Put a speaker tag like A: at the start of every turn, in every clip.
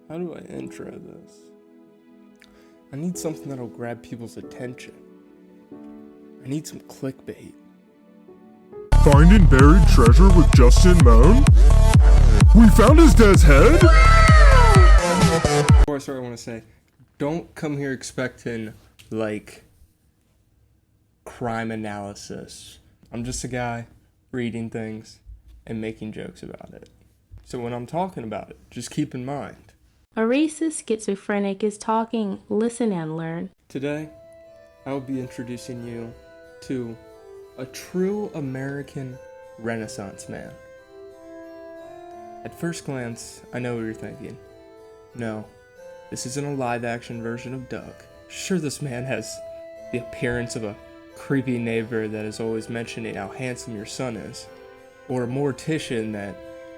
A: How do I intro this? I need something that'll grab people's attention. I need some clickbait.
B: Finding buried treasure with Justin Mohn? We found his dad's head?
A: Before I start, I want to say, don't come here expecting, crime analysis. I'm just a guy reading things and making jokes about it. So when I'm talking about it, just keep in mind.
C: A racist schizophrenic is talking. Listen and learn.
A: Today, I will be introducing you to a true American Renaissance man. At first glance, I know what you're thinking. No, this isn't a live-action version of Doug. Sure, this man has the appearance of a creepy neighbor that is always mentioning how handsome your son is, or a mortician that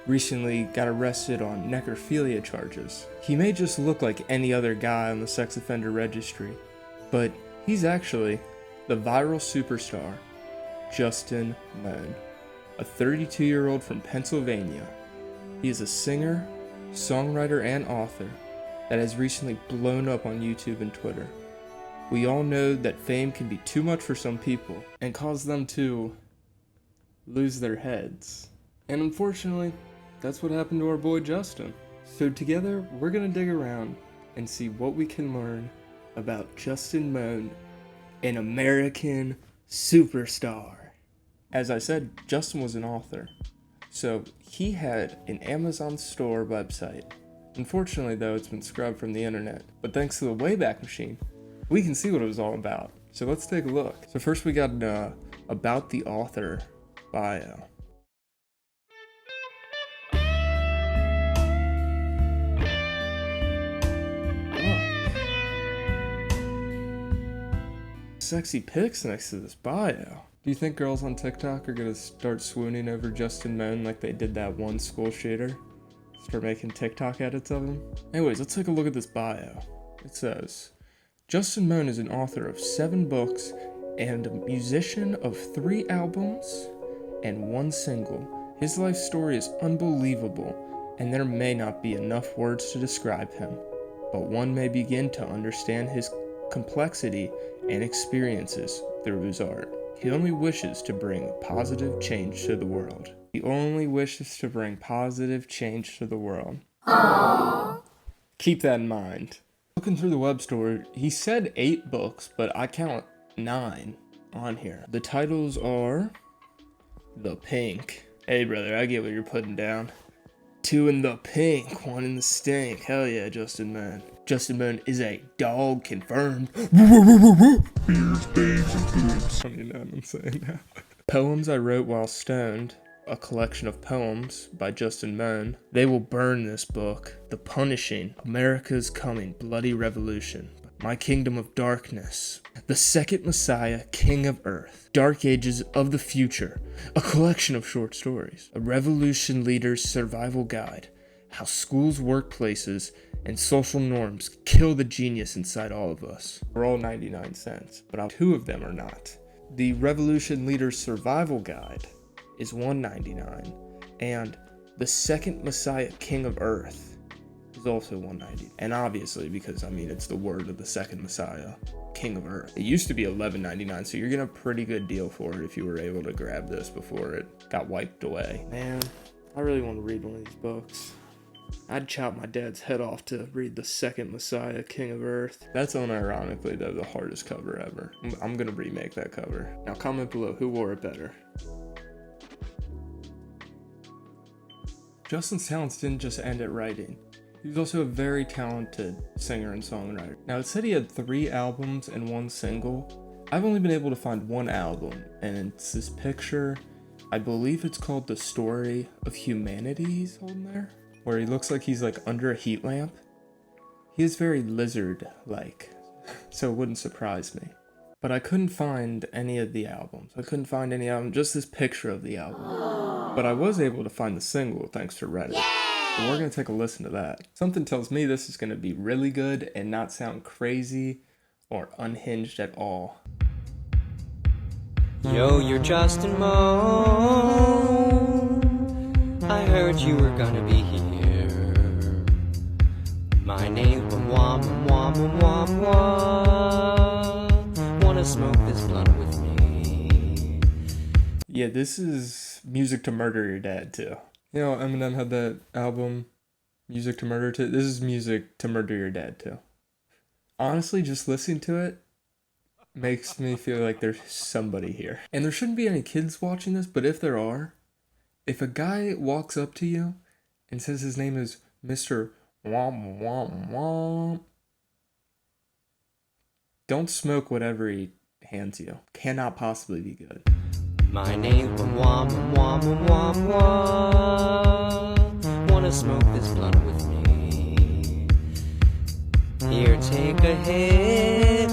A: recently got arrested on necrophilia charges. He may just look like any other guy on the sex offender registry, but he's actually the viral superstar, Justin Mohn, a 32-year-old from Pennsylvania. He is a singer, songwriter, and author that has recently blown up on YouTube and Twitter. We all know that fame can be too much for some people and cause them to lose their heads. And unfortunately, that's what happened to our boy Justin. So together, we're gonna dig around and see what we can learn about Justin Mohn, an American superstar. As I said, Justin was an author. So he had an Amazon store website. Unfortunately though, it's been scrubbed from the internet. But thanks to the Wayback Machine, we can see what it was all about. So let's take a look. So first we got an about the author bio. Sexy pics next to this bio. Do you think girls on TikTok are gonna start swooning over Justin Mohn like they did that one school shooter? Start making TikTok edits of him? Anyways, let's take a look at this bio. It says, Justin Mohn is an author of 7 books and a musician of 3 albums and 1 single. His life story is unbelievable, and there may not be enough words to describe him, but one may begin to understand his complexity and experiences through his art. He only wishes to bring positive change to the world. He only wishes to bring positive change to the world. Aww. Keep that in mind. Looking through the web store, he said 8 books, but I count 9 on here. The titles are The Pink. Hey brother, I get what you're putting down. 2 in the pink, 1 in the stink. Hell yeah, Justin Mohn. Justin Mohn is a dog confirmed.
B: Beers, babes, and boobs.
A: I don't even know what I'm saying now. Poems I Wrote While Stoned, a collection of poems by Justin Mohn. They Will Burn This Book. The Punishing. America's Coming. Bloody Revolution. My Kingdom of Darkness. The Second Messiah, King of Earth. Dark Ages of the Future. A collection of short stories. A Revolution Leader's Survival Guide. How schools, workplaces, and social norms kill the genius inside all of us. We're all 99 cents, but 2 of them are not. The Revolution Leader's Survival Guide is $1.99, and The Second Messiah, King of Earth is also $1.90. And obviously, because it's the word of the Second Messiah, King of Earth. It used to be $11.99, so you're getting a pretty good deal for it if you were able to grab this before it got wiped away. Man, I really want to read one of these books. I'd chop my dad's head off to read The Second Messiah, King of Earth. That's unironically, though, the hardest cover ever. I'm gonna remake that cover. Now comment below who wore it better. Justin's talents didn't just end at writing. He was also a very talented singer and songwriter. Now it said he had 3 albums and 1 single. I've only been able to find 1 album, and it's this picture. I believe it's called The Story of Humanity he's holding there, where he looks like he's under a heat lamp. He is very lizard-like, so it wouldn't surprise me. But I couldn't find any of the albums. Just this picture of the album. But I was able to find the single thanks to Reddit. So we're gonna take a listen to that. Something tells me this is gonna be really good and not sound crazy or unhinged at all.
D: Yo, you're Justin Mohn. I heard you were gonna be here. My name Wah Wah Wah Wah. Wanna smoke this blunt with me?
A: Yeah, this is Music to Murder Your Dad, too. You know, Eminem had that album, Music to Murder too. This is Music to Murder Your Dad, too. Honestly, just listening to it makes me feel like there's somebody here. And there shouldn't be any kids watching this, but if there are, if a guy walks up to you and says his name is Mr. Womp Womp Womp, don't smoke whatever he hands you. Cannot possibly be good.
D: My name Wah Wah Wah Wah. Wanna smoke this blunt with me? Here, take a hit.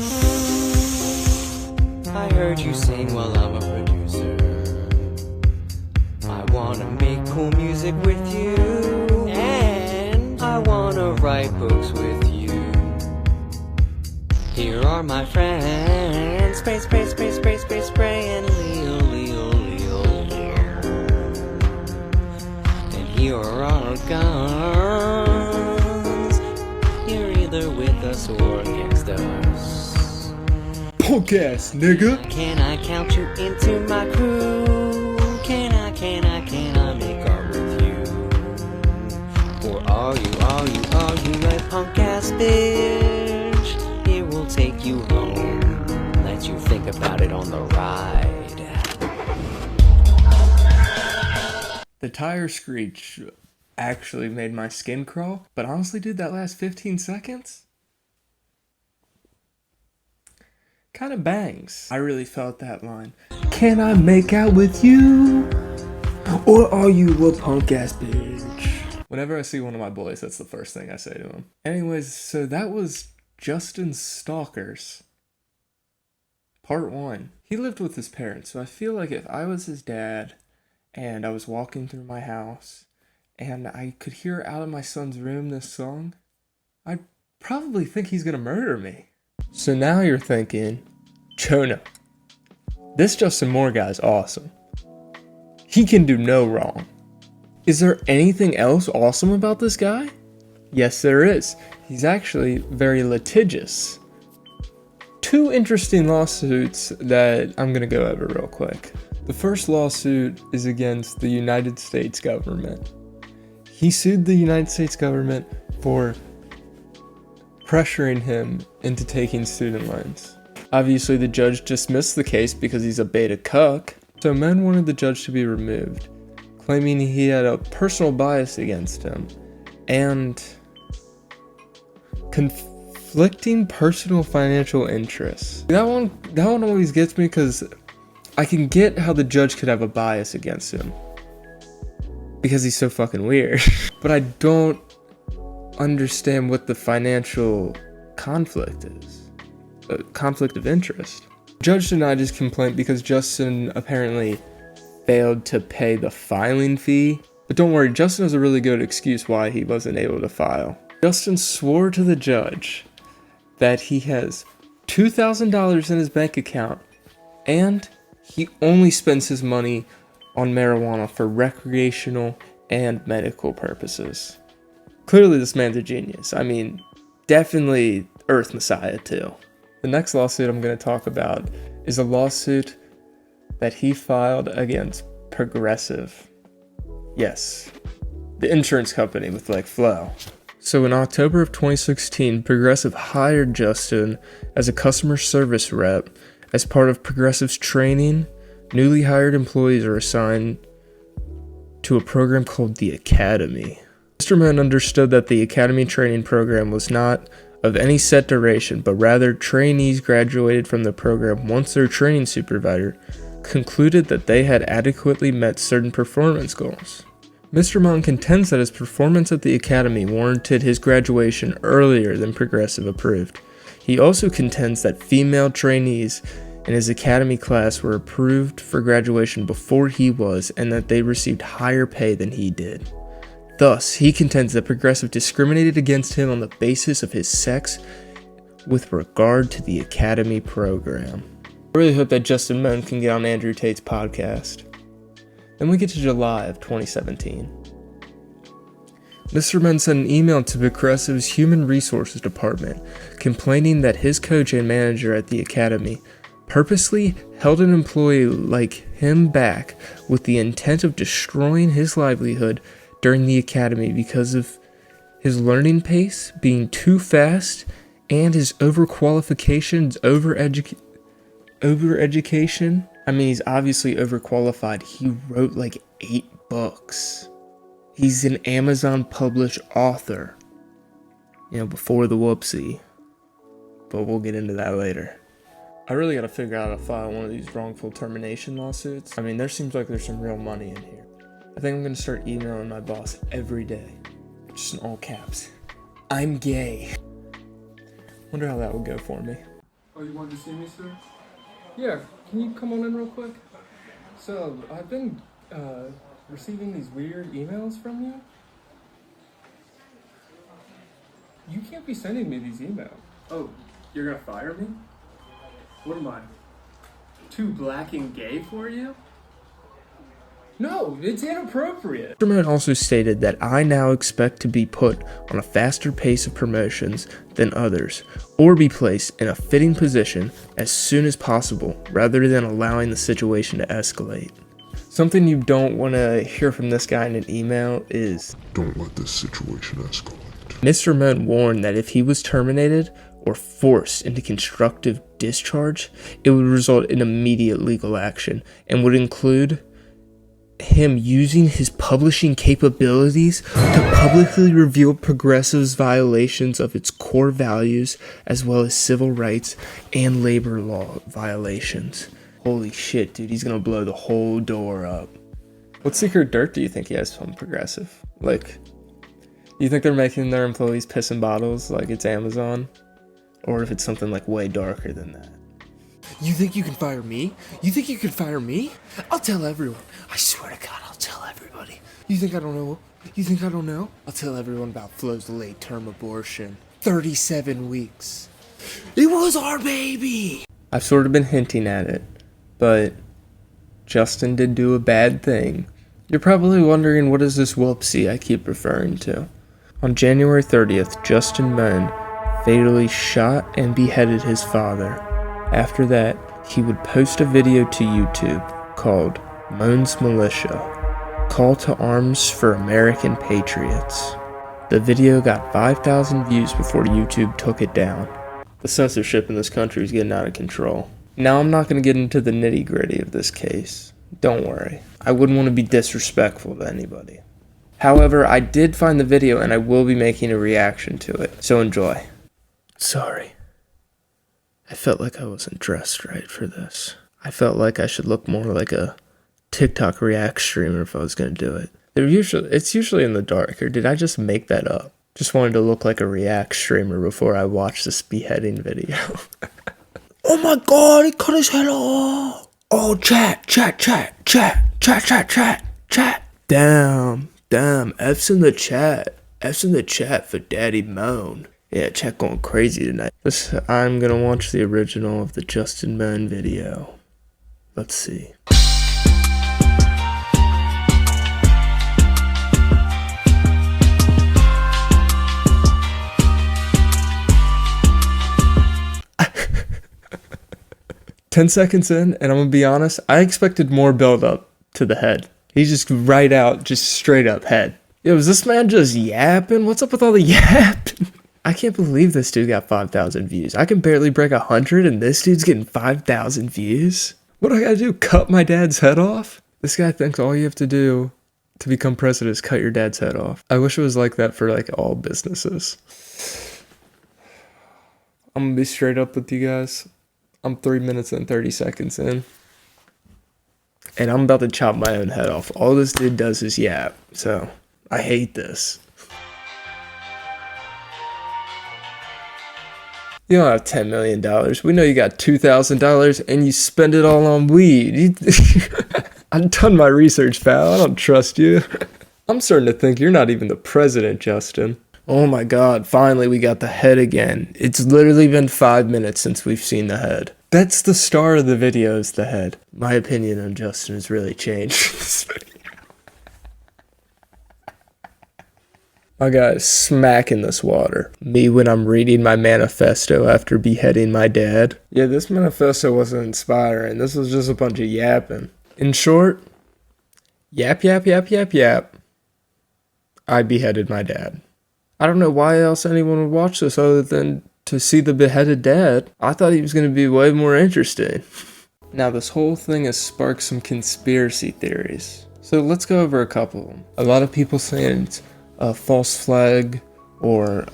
D: I heard you sing while I'm a producer. I wanna make cool music with you, and I wanna write books with you. Here are my friends, spray, spray, spray, spray, spray, spray, and Leo, Leo, Leo, Leo. And here are our guns. You're either with us or against us.
A: Punk ass nigga.
D: Can I count you into my crew? Can I make art with you? Or are you a punk ass bitch? It will take you home, let you think about it on the ride.
A: The tire screech actually made my skin crawl, but honestly, dude, that last 15 seconds kind of bangs. I really felt that line. Can I make out with you? Or are you a punk ass bitch? Whenever I see one of my boys, that's the first thing I say to him. Anyways, so that was Justin's Stalkers. Part 1. He lived with his parents, so I feel like if I was his dad and I was walking through my house and I could hear out of my son's room this song, I'd probably think he's gonna murder me. So now you're thinking, Jonah, this Justin Moore guy's awesome. He can do no wrong. Is there anything else awesome about this guy? Yes, there is. He's actually very litigious. 2 interesting lawsuits that I'm gonna go over real quick. The first lawsuit is against the United States government. He sued the United States government for pressuring him into taking student loans. Obviously, the judge dismissed the case because he's a beta cuck, so Mohn wanted the judge to be removed, claiming he had a personal bias against him, and conflicting personal financial interests. That one always gets me because I can get how the judge could have a bias against him because he's so fucking weird, but I don't understand what the financial conflict is. A conflict of interest. The judge denied his complaint because Justin apparently failed to pay the filing fee. But don't worry, Justin has a really good excuse why he wasn't able to file. Justin swore to the judge that he has $2,000 in his bank account and he only spends his money on marijuana for recreational and medical purposes. Clearly this man's a genius. I mean, definitely Earth Messiah too. The next lawsuit I'm going to talk about is a lawsuit that he filed against Progressive. Yes, the insurance company with like Flo. So in October of 2016, Progressive hired Justin as a customer service rep. As part of Progressive's training, newly hired employees are assigned to a program called the Academy. Mr. Mohn understood that the Academy training program was not of any set duration, but rather trainees graduated from the program once their training supervisor concluded that they had adequately met certain performance goals. Mr. Mohn contends that his performance at the Academy warranted his graduation earlier than Progressive approved. He also contends that female trainees in his Academy class were approved for graduation before he was, and that they received higher pay than he did. Thus, he contends that Progressive discriminated against him on the basis of his sex with regard to the Academy program. I really hope that Justin Mohn can get on Andrew Tate's podcast. Then we get to July of 2017. Mr. Mohn sent an email to Progressive's Human Resources Department complaining that his coach and manager at the academy purposely held an employee like him back with the intent of destroying his livelihood during the academy because of his learning pace being too fast and his overqualifications, overeducation. I mean, he's obviously overqualified. He wrote like 8 books. He's an Amazon published author. You know, before the whoopsie. But we'll get into that later. I really gotta figure out how to file one of these wrongful termination lawsuits. I mean, there seems like there's some real money in here. I think I'm gonna start emailing my boss every day. Just in all caps. I'm gay. Wonder how that would go for me.
E: Oh, you wanted to see me, sir? Yeah, can you come on in real quick? So, I've been, receiving these weird emails from you. You can't be sending me these emails. Oh, you're gonna fire me? What am I? Too black and gay for you? No, it's inappropriate.
A: Mr. Mohn also stated that I now expect to be put on a faster pace of promotions than others, or be placed in a fitting position as soon as possible, rather than allowing the situation to escalate. Something you don't want to hear from this guy in an email is,
B: Don't let this situation escalate.
A: Mr. Mohn warned that if he was terminated or forced into constructive discharge, it would result in immediate legal action and would include him using his publishing capabilities to publicly reveal Progressive's violations of its core values, as well as civil rights and labor law violations. Holy shit, dude, he's gonna blow the whole door up. What secret dirt do you think he has from Progressive? Like, you think they're making their employees piss in bottles like it's Amazon? Or if it's something like way darker than that? You think you can fire me? You think you can fire me? I'll tell everyone. I swear to God, I'll tell everybody. You think I don't know? You think I don't know? I'll tell everyone about Flo's late-term abortion. 37 weeks. It was our baby! I've sort of been hinting at it, but Justin did do a bad thing. You're probably wondering, what is this whoopsie I keep referring to? On January 30th, Justin Mohn fatally shot and beheaded his father. After that, he would post a video to YouTube called Mohn's Militia, Call to Arms for American Patriots. The video got 5,000 views before YouTube took it down. The censorship in this country is getting out of control. Now, I'm not going to get into the nitty-gritty of this case. Don't worry. I wouldn't want to be disrespectful to anybody. However, I did find the video and I will be making a reaction to it, so enjoy. Sorry. I felt like I wasn't dressed right for this. I felt like I should look more like a TikTok React streamer if I was going to do it. It's usually in the dark, or did I just make that up? Just wanted to look like a React streamer before I watched this beheading video. Oh my god, he cut his head off! Oh, chat. Damn, F's in the chat. F's in the chat for Daddy Mohn. Yeah, chat going crazy tonight. I'm gonna watch the original of the Justin Mohn video. Let's see. Ten seconds in, and I'm gonna be honest, I expected more build up to the head. He's just right out, just straight up head. Yo, is this man just yapping? What's up with all the yapping? I can't believe this dude got 5,000 views. I can barely break 100 and this dude's getting 5,000 views? What do I gotta do, cut my dad's head off? This guy thinks all you have to do to become president is cut your dad's head off. I wish it was like that for like all businesses. I'm gonna be straight up with you guys. I'm 3 minutes and 30 seconds in. And I'm about to chop my own head off. All this dude does is yap. So, I hate this. You don't have $10 million. We know you got $2,000 and you spend it all on weed. I've done my research, pal. I don't trust you. I'm starting to think you're not even the president, Justin. Oh my god, finally we got the head again. It's literally been 5 minutes since we've seen the head. That's the star of the video, is the head. My opinion on Justin has really changed. My guy's smacking this water. Me when I'm reading my manifesto after beheading my dad. Yeah, this manifesto wasn't inspiring. This was just a bunch of yapping. In short, yap, yap, yap, yap, yap. I beheaded my dad. I don't know why else anyone would watch this other than to see the beheaded dad. I thought he was going to be way more interesting. Now, this whole thing has sparked some conspiracy theories. So let's go over a couple of them. A lot of people saying it's a false flag or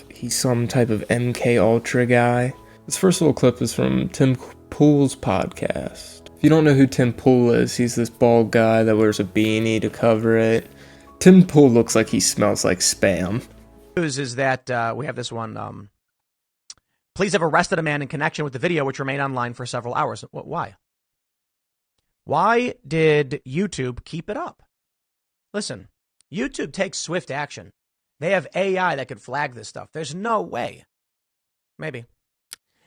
A: he's some type of MK Ultra guy. This first little clip is from Tim Pool's podcast. If you don't know who Tim Pool is, he's this bald guy that wears a beanie to cover it. Tim Pool looks like he smells like spam.
F: News is that we have this one. Police have arrested a man in connection with the video, which remained online for several hours. Why? Why did YouTube keep it up? Listen, YouTube takes swift action. They have AI that could flag this stuff. There's no way. Maybe.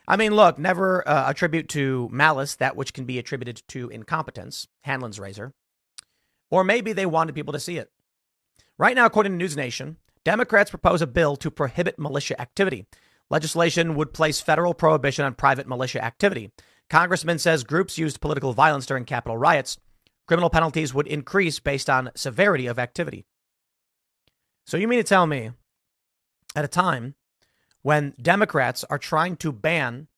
F: I mean, look, never attribute to malice that which can be attributed to incompetence, Hanlon's razor. Or maybe they wanted people to see it. Right now, according to News Nation, Democrats propose a bill to prohibit militia activity. Legislation would place federal prohibition on private militia activity. Congressman says groups used political violence during Capitol riots. Criminal penalties would increase based on severity of activity. So you mean to tell me, at a time when Democrats are trying to ban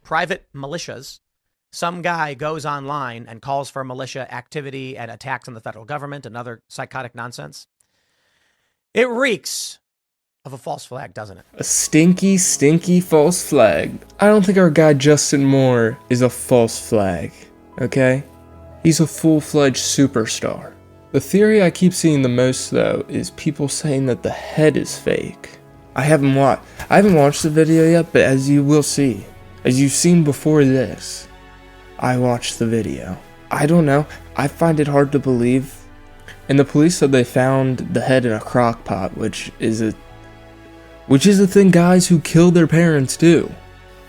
F: private militias, some guy goes online and calls for militia activity and attacks on the federal government and other psychotic nonsense? It reeks of a false flag, doesn't it?
A: A stinky, stinky false flag. I don't think our guy Justin Mohn is a false flag, okay? He's a full-fledged superstar. The theory I keep seeing the most, though, is people saying that the head is fake. I haven't watched the video yet, but as you will see, as you've seen before this, I watched the video. I don't know. I find it hard to believe. And the police said they found the head in a crock pot, which is a thing guys who killed their parents do.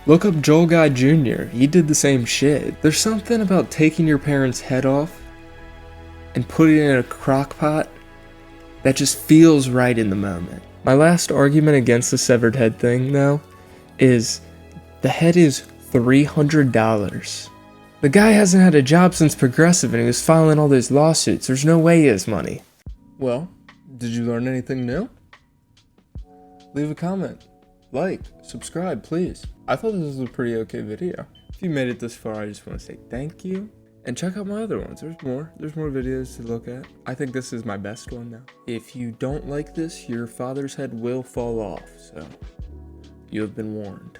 A: Look up Joel Guy Jr. He did the same shit. There's something about taking your parents' head off and putting it in a crock pot that just feels right in the moment. My last argument against the severed head thing, though, is the head is $300. The guy hasn't had a job since Progressive and he was filing all those lawsuits. There's no way he has money. Well, did you learn anything new? Leave a comment, like, subscribe, please. I thought this was a pretty okay video. If you made it this far, I just want to say thank you. And check out my other ones. There's more videos to look at. I think this is my best one now. If you don't like this, your father's head will fall off. So, you have been warned.